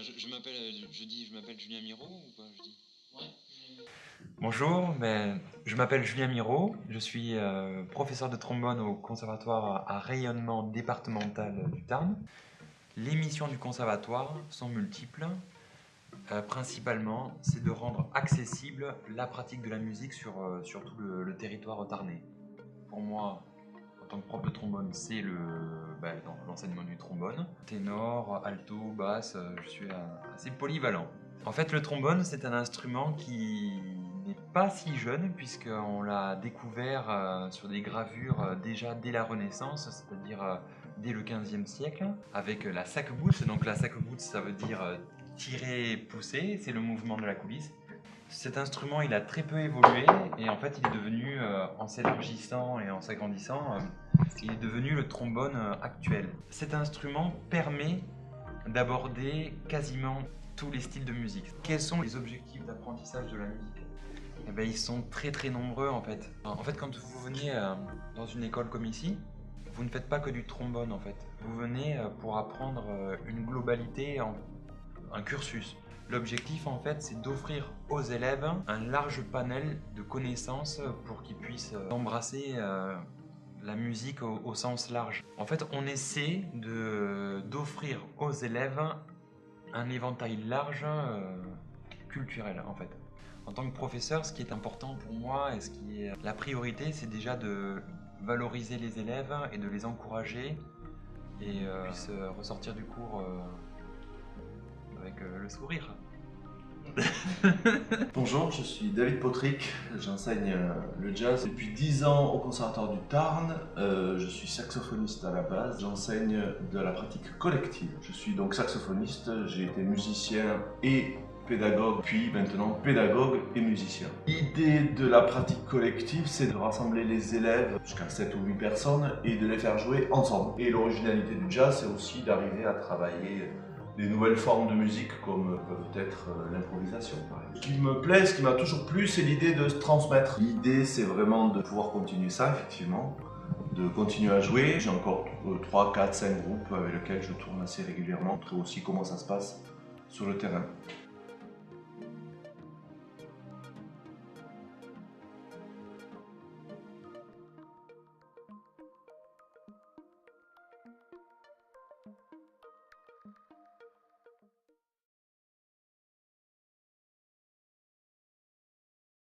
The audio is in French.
Je m'appelle Julien Miro ou pas je dis Ouais. Bonjour, je m'appelle Julien Miro, je suis professeur de trombone au conservatoire à rayonnement départemental du Tarn. Les missions du conservatoire sont multiples. Principalement, c'est de rendre accessible la pratique de la musique sur tout le territoire tarnais. Pour moi, en tant que prof de trombone, c'est dans l'enseignement du trombone. Ténor, alto, basse, je suis assez polyvalent. En fait, le trombone, c'est un instrument qui n'est pas si jeune, puisqu'on l'a découvert sur des gravures déjà dès la Renaissance, c'est-à-dire dès le XVe siècle, avec la sac-boutz. Donc la sac-boutz, ça veut dire tirer, pousser, c'est le mouvement de la coulisse. Cet instrument, il a très peu évolué, et en fait, il est devenu, en s'élargissant et en s'agrandissant, il est devenu le trombone actuel. Cet instrument permet d'aborder quasiment tous les styles de musique. Quels sont les objectifs d'apprentissage de la musique? Eh bien, ils sont très très nombreux en fait. En fait, quand vous venez dans une école comme ici, vous ne faites pas que du trombone en fait. Vous venez pour apprendre une globalité, un cursus. L'objectif en fait, c'est d'offrir aux élèves un large panel de connaissances pour qu'ils puissent embrasser la musique au sens large. En fait, on essaie d'offrir aux élèves un éventail large culturel en fait. En tant que professeur, ce qui est important pour moi et ce qui est la priorité, c'est déjà de valoriser les élèves et de les encourager et puissent ressortir du cours avec le sourire. Bonjour, je suis David Potrick, j'enseigne le jazz depuis 10 ans au Conservatoire du Tarn. Je suis saxophoniste à la base, j'enseigne de la pratique collective. Je suis donc saxophoniste, j'ai été musicien et pédagogue, puis maintenant pédagogue et musicien. L'idée de la pratique collective, c'est de rassembler les élèves jusqu'à 7 ou 8 personnes et de les faire jouer ensemble. Et l'originalité du jazz, c'est aussi d'arriver à travailler des nouvelles formes de musique comme peuvent être l'improvisation par exemple. Ce qui me plaît, ce qui m'a toujours plu, c'est l'idée de se transmettre. L'idée, c'est vraiment de pouvoir continuer ça, effectivement, de continuer à jouer. J'ai encore 3, 4, 5 groupes avec lesquels je tourne assez régulièrement, montrer aussi comment ça se passe sur le terrain.